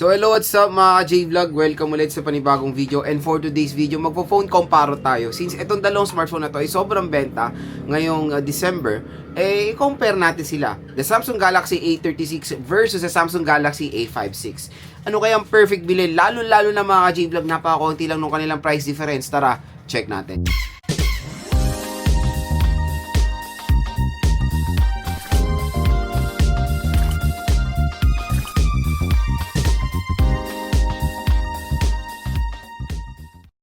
So hello, what's up mga J-Vlog? Welcome ulit sa panibagong video. And for today's video, magpo-phone comparo tayo. Since itong dalawang smartphone na to ay sobrang benta ngayong December, compare natin sila. The Samsung Galaxy A36 versus the Samsung Galaxy A56. Ano kaya ang perfect bilhin? Lalo-lalo na mga J-Vlog, napakakunti lang nung kanilang price difference. Tara, check natin.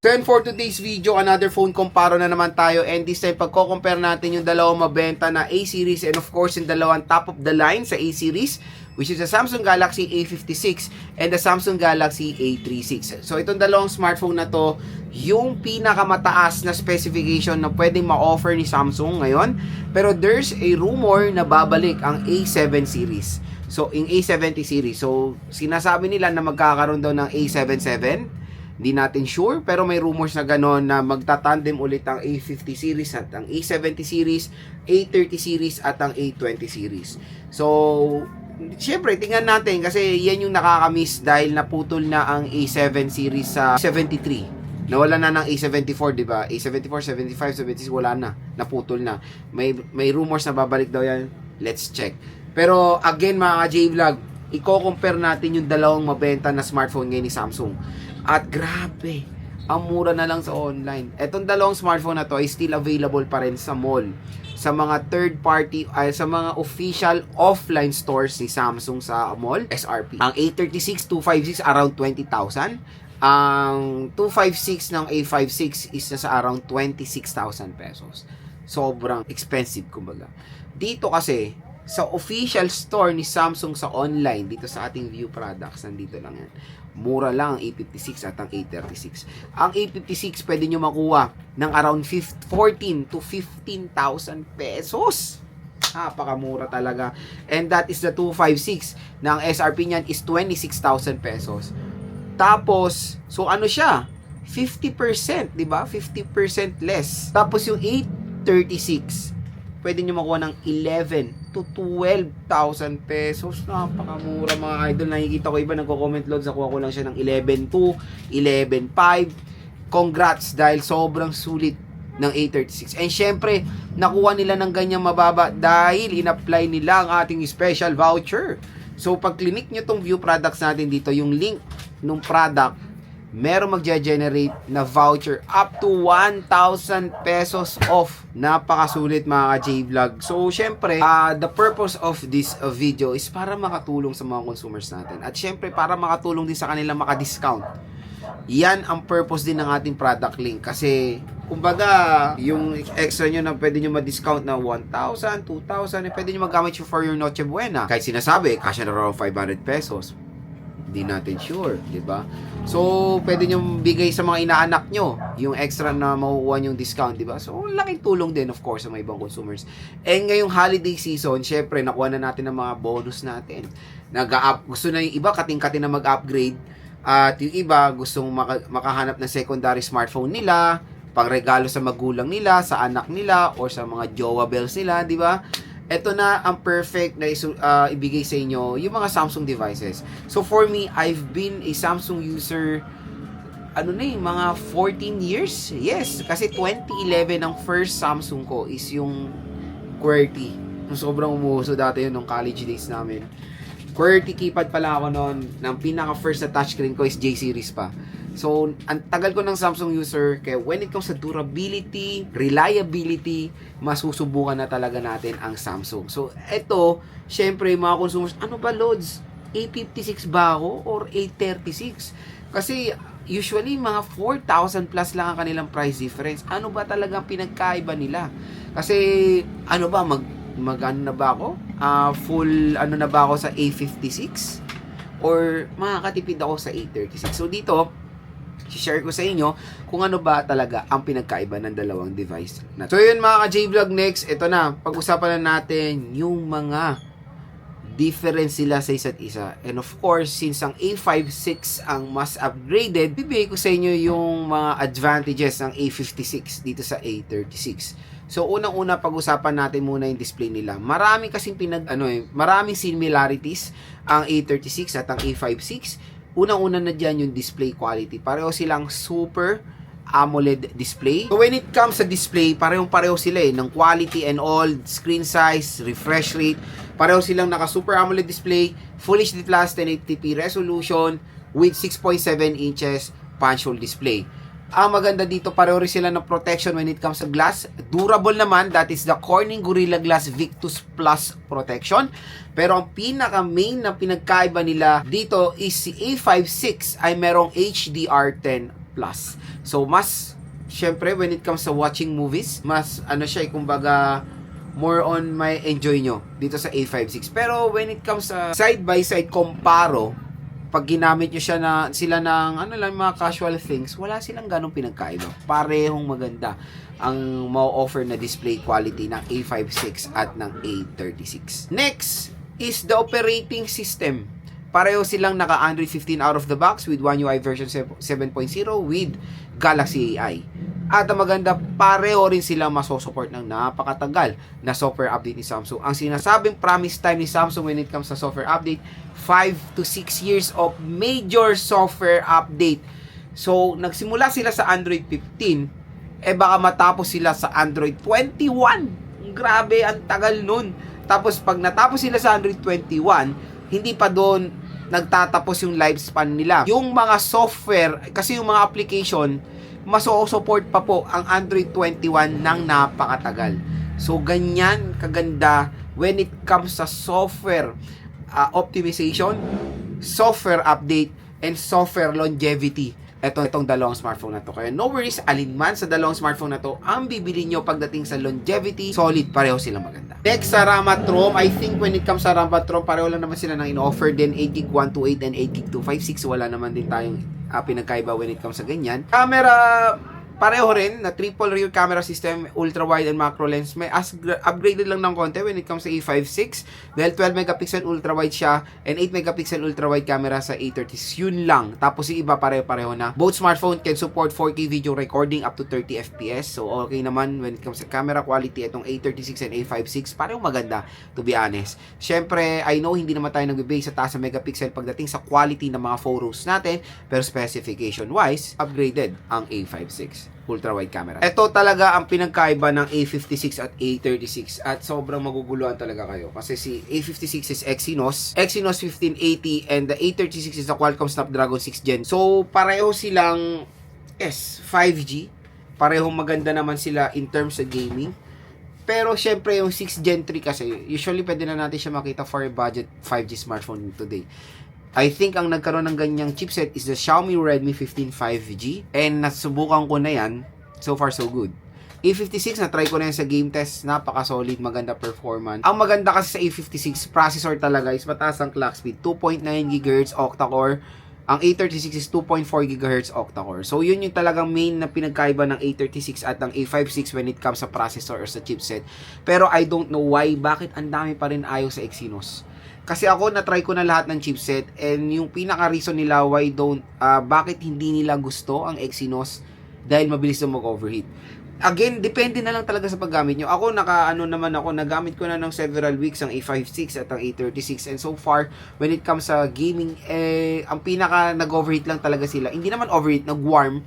So and for today's video, another phone comparo na naman tayo, and this time pagko-compare natin yung dalawang mabenta na A-series and of course yung dalawang top of the line sa A-series, which is the Samsung Galaxy A56 and the Samsung Galaxy A36. So itong dalawang smartphone na to, yung pinakamataas na specification na pwedeng ma-offer ni Samsung ngayon, pero there's a rumor na babalik ang A7 series. So yung A70 series, so sinasabi nila na magkakaroon daw ng A77. Hindi natin sure, pero may rumors na gano'n na magtatandem ulit ang A50 series at ang A70 series, A30 series at ang A20 series. So, syempre, tingnan natin kasi yan yung nakakamiss dahil naputol na ang A7 series sa 73. Nawala na ng A74, di ba? A74, 75, 76, wala na. Naputol na. May rumors na babalik daw yan. Let's check. Pero again mga J-Vlog, i-compare natin yung dalawang mabenta na smartphone ngayon ni Samsung. At grabe, ang mura na lang sa online. Etong dalawang smartphone na to ay still available pa rin sa mall. Sa mga third party, sa mga official offline stores ni Samsung sa mall, SRP. Ang A36, 256 around 20,000. Ang 256 ng A56 is nasa around 26,000 pesos. Sobrang expensive kumbaga. Dito kasi, sa official store ni Samsung sa online, dito sa ating view products, nandito lang yan. Mura lang ang A56 at ang A36. Ang A56 pwede nyo makuha ng around 14 to 15,000 pesos. Napakamura talaga. And that is the 256. Na ang SRP niyan is 26,000 pesos. Tapos, so ano siya? 50%, di ba? 50% less. Tapos yung A36, pwede nyo makuha ng 11 to 12,000 pesos. Napakamura mga idol. Nakikita ko iba nagko-comment loads. Nakuha ko lang siya ng 11.2, 11.5. Congrats dahil sobrang sulit ng A36. And syempre, nakuha nila ng ganyang mababa dahil in-apply nila ang ating special voucher. So, pag clinic nyo tong view products natin dito, yung link ng product, meron magge-generate na voucher up to 1,000 pesos off. Napakasulit mga J-Vlog. So, syempre, the purpose of this video is para makatulong sa mga consumers natin. At syempre, para makatulong din sa kanila maka-discount. Yan ang purpose din ng ating product link. Kasi, kumbaga, yung extra nyo na pwede nyo ma-discount na 1,000, 2,000, pwede nyo magamit for your Noche Buena. Kahit sinasabi, kasya na around 500 pesos. Hindi natin sure, di ba? So, pwede nyo bigay sa mga inaanak nyo yung extra na makukuha yung discount, di ba? So, laking tulong din, of course, sa mga ibang consumers. And ngayong holiday season, syempre, nakuha na natin ang mga bonus natin. Gusto na yung iba, kating-kating na mag-upgrade. At yung iba, gustong makahanap ng secondary smartphone nila, pangregalo sa magulang nila, sa anak nila, or sa mga jowa bells nila, di ba? Ito na ang perfect na ibigay sa inyo yung mga Samsung devices. So for me, I've been a Samsung user mga 14 years. Yes, kasi 2011 ang first Samsung ko is yung QWERTY. Sobrang umuuso dati yun nung college days namin. QWERTY keypad pala ako noon. Nang pinaka first na touchscreen ko is J series pa. So, ang tagal ko ng Samsung user, kaya when it comes sa durability, reliability, masusubukan na talaga natin ang Samsung. So, eto, syempre, mga consumers, ano ba loads? A56 ba ako or A36? Kasi, usually, mga 4,000 plus lang ang kanilang price difference. Ano ba talagang pinagkaiba nila? Kasi, ano ba, ano na ba ako? Full, ano na ba ako sa A56? Or, makakatipid ako sa A36. So, dito, share ko sa inyo kung ano ba talaga ang pinagkaiba ng dalawang device. So yun mga ka-J-Vlog, next, ito na, pag-usapan na natin yung mga difference sila sa isa't isa. And of course, since ang A56 ang mas upgraded, bibigay ko sa inyo yung mga advantages ng A56 dito sa A36. So unang-una pag-usapan natin muna yung display nila. Maraming kasing maraming similarities ang A36 at ang A56. unang-una na dyan yung display quality. Pareho silang Super AMOLED display. So when it comes sa display, parehong-pareho sila ng quality and all, screen size, refresh rate. Pareho silang naka Super AMOLED display, Full HD Plus 1080p resolution with 6.7 inches punch hole display. Ang maganda dito, pareho rin sila ng protection when it comes sa glass. Durable naman, that is the Corning Gorilla Glass Victus Plus protection. Pero ang pinaka-main na pinagkaiba nila dito is si A56 ay merong HDR10 Plus. So, mas, syempre, when it comes sa watching movies, mas, siya, kumbaga, more on may enjoy nyo dito sa A56. Pero, when it comes sa side-by-side comparo, pag ginamit nyo sila ng mga casual things, wala silang ganong pinagkaiba. Parehong maganda ang ma-offer na display quality ng A56 at ng A36. Next is the operating system. Pareho silang naka Android 15 out of the box with One UI version 7.0 with Galaxy AI. At ang maganda, pareho rin sila masosupport ng napakatagal na software update ni Samsung. Ang sinasabing promise time ni Samsung when it comes sa software update, 5 to 6 years of major software update. So, nagsimula sila sa Android 15, baka matapos sila sa Android 21. Grabe, ang tagal nun. Tapos, pag natapos sila sa Android 21, hindi pa doon nagtatapos yung lifespan nila. Yung mga software, kasi yung mga application, maso-support pa po ang Android 21 ng napakatagal. So, ganyan kaganda when it comes sa software optimization, software update, and software longevity. Itong dalawang smartphone na to. Kaya no worries, alinman sa dalawang smartphone na to, ang bibili nyo pagdating sa longevity, solid, pareho silang maganda. Next, sa RAM at ROM, I think when it comes sa RAM at ROM, pareho lang naman sila ng in-offer din, 8GB 128 and 8GB 256. Wala naman din tayong pinagkaiba when it comes sa ganyan. Camera, pareho rin na triple rear camera system, ultra wide and macro lens. May upgraded lang ng konti when it comes sa A56. Dahil 12 megapixel ultra wide siya and 8 megapixel ultra wide camera sa A36. Yun lang. Tapos yung iba pareho na. Both smartphone can support 4K video recording up to 30 FPS. So okay naman when it comes sa camera quality. Itong A36 and A56 pareho maganda, to be honest. Syempre, I know hindi naman tayo nagbe-base sa taas sa megapixel pagdating sa quality ng mga photos natin, pero specification wise, upgraded ang A56 ultra wide camera. Ito talaga ang pinagkaiba ng A56 at A36 at sobrang maguguluhan talaga kayo kasi si A56 is Exynos 1580 and the A36 is the Qualcomm Snapdragon 6 Gen. So pareho silang 5G. Parehong maganda naman sila in terms of gaming. Pero syempre yung 6 Gen 3 kasi usually pwede na natin siya makita for a budget 5G smartphone today. I think ang nagkaroon ng ganyang chipset is the Xiaomi Redmi 15 5G and nasubukan ko na yan. So far so good. A56 na try ko na yan sa game test, napaka-solid, maganda performance. Ang maganda kasi sa A56 processor talaga is mataas ang clock speed, 2.9 GHz octa-core. Ang A36 is 2.4 GHz octa-core. So yun yung talagang main na pinagkaiba ng A36 at ng A56 when it comes sa processor or sa chipset. Pero I don't know why, bakit ang dami pa rin ayaw sa Exynos. Kasi ako, na-try ko na lahat ng chipset and yung pinaka-reason nila why bakit hindi nila gusto ang Exynos dahil mabilis na mag-overheat. Again, depende na lang talaga sa paggamit nyo. Ako, nagamit ko na ng several weeks ang A56 at ang A36 and so far, when it comes sa gaming, ang pinaka nag-overheat lang talaga sila. Hindi naman overheat, nag-warm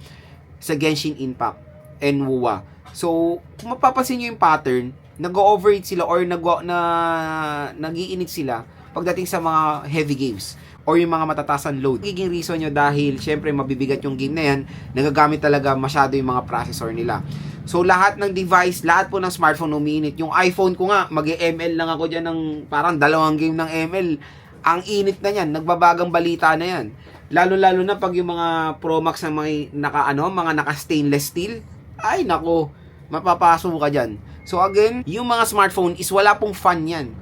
sa Genshin Impact and WoA. So, kung mapapansin nyo yung pattern, nag-overheat sila or nag-iinit sila pagdating sa mga heavy games or yung mga matatasan load. Giging reason nyo dahil syempre mabibigat yung game na yan, nagagamit talaga masyado yung mga processor nila. So lahat ng device, lahat po ng smartphone umiinit. Yung iPhone ko nga, mag-ML lang ako dyan ng parang 2 game ng ML. Ang init na yan, nagbabagang balita na yan. Lalo-lalo na pag yung mga Pro Max na mga naka stainless steel, ay nako, mapapaso ka dyan. So again, yung mga smartphone is wala pong fan yan.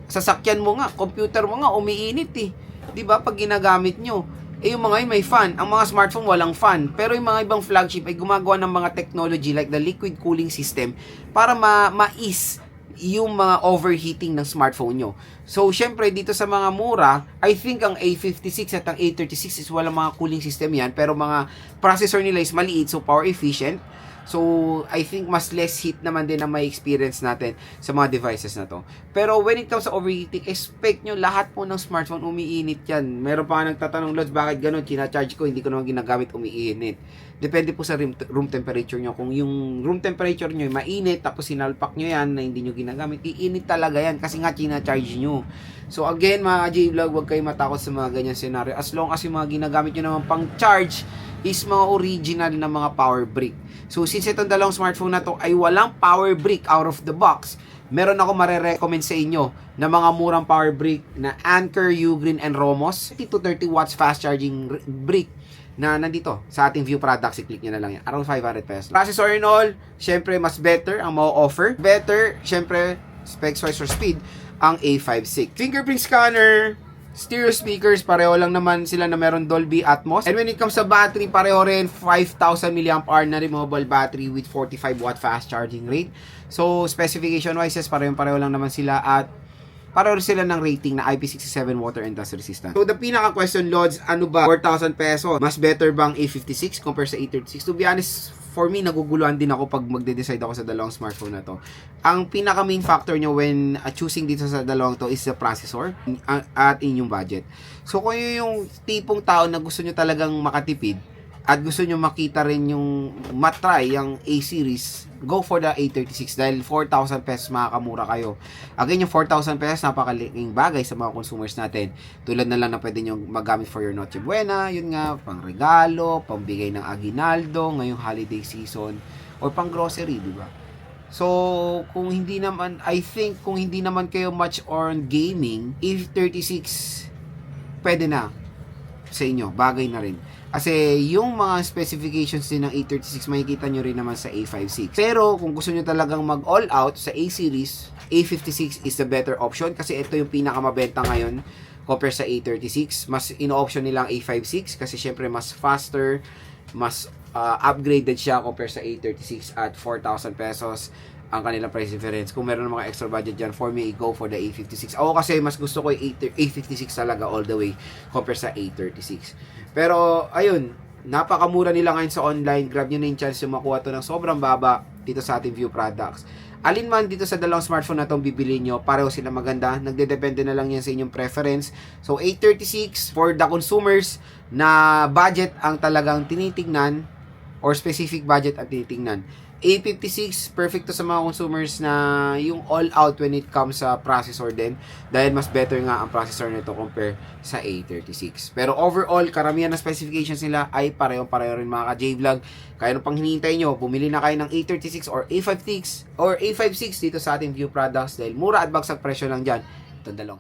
Sasakyan mo nga, computer mo nga, umiinit eh. Diba? Pag ginagamit nyo. Yung mga yun may fan. Ang mga smartphone walang fan. Pero yung mga ibang flagship ay gumagawa ng mga technology like the liquid cooling system para ma-ease yung mga overheating ng smartphone nyo. So, syempre, dito sa mga mura, I think ang A56 at ang A36 is walang mga cooling system yan. Pero mga processor nila is maliit, so power efficient. So, I think mas less heat naman din ang may experience natin sa mga devices na to. Pero when it comes sa overheating, expect nyo lahat po ng smartphone umiinit yan. Meron pa nga nagtatanong, Lods, bakit ganun? Kina-charge ko, hindi ko naman ginagamit, umiinit. Depende po sa room temperature nyo. Kung yung room temperature nyo mainit, tapos sinalpak nyo yan na hindi nyo ginagamit, iinit talaga yan kasi nga kina-charge nyo. So again, mga J-Vlog, huwag kayo matakot sa mga ganyan scenario. As long as yung mga ginagamit nyo naman pang charge is mga original na mga power brick. So since itong dalawang smartphone na to ay walang power brick out of the box, meron ako marerecommend sa inyo na mga murang power brick na Anker, Ugreen, and Romos. 30 to 30 watts fast charging brick na nandito sa ating view products. I-click nyo na lang yan. Around 500 pesos. Processor and all, syempre mas better ang ma-offer. Better, syempre, specs wise or speed, ang A56. Fingerprint scanner, stereo speakers, pareho lang naman sila na meron Dolby Atmos. And when it comes sa battery, pareho rin 5,000 mAh na removable battery with 45 watt fast charging rate. So, specification wise, pareho lang naman sila at pareho sila ng rating na IP67 water and dust resistant. So, the pinaka question, Lods, ano ba? 4,000 pesos. Mas better bang A56 compared sa A36? To be honest, for me, naguguluhan din ako pag magde-decide ako sa dalawang smartphone na to. Ang pinaka main factor nyo when choosing dito sa dalawang to is the processor at inyong budget. So, kung yung tipong tao na gusto nyo talagang makatipid at gusto nyo makita rin yung matry, yung A-series, go for the A36 dahil 4,000 pesos makakamura kayo. Again, yung 4,000 pesos napakalaking bagay sa mga consumers natin. Tulad na lang na pwede nyo magamit for your Noche Buena, yun nga, pang regalo, pambigay ng aguinaldo, ngayong holiday season, or pang grocery, di ba? So, kung hindi naman, I think, kung hindi naman kayo much on gaming, A36, pwede na sa inyo, bagay na rin. Kasi yung mga specifications din ng A36 makikita nyo rin naman sa A56. Pero kung gusto nyo talagang mag all out sa A-series, A56 is the better option kasi ito yung pinakamabenta ngayon compare sa A36. Mas ino-option nilang A56 kasi syempre mas faster, mas upgraded siya compare sa A36 at 4,000 pesos ang kanilang price difference. Kung meron ng mga extra budget dyan, for me, go for the A56. Ako kasi mas gusto ko yung A56 talaga all the way compare sa A36. Pero, ayun, napakamura nila ngayon sa online. Grab nyo na yung chance yung makuha to ng sobrang baba dito sa ating view products. Alin man dito sa dalawang smartphone na itong bibili nyo, pareho sila maganda. Nagdedepende na lang yan sa inyong preference. So, A36 for the consumers na budget ang talagang tinitignan or specific budget ang tinitingnan. A56, perfect to sa mga consumers na yung all-out when it comes sa processor din. Dahil mas better nga ang processor nito compare sa A36. Pero overall, karamihan ng specifications nila ay pareho-pareho rin mga ka-J-Vlog. Kaya nung pang hinihintay nyo, bumili na kayo ng A36 or A56 dito sa ating view products dahil mura at bagsak presyo lang dyan. Itong dalawang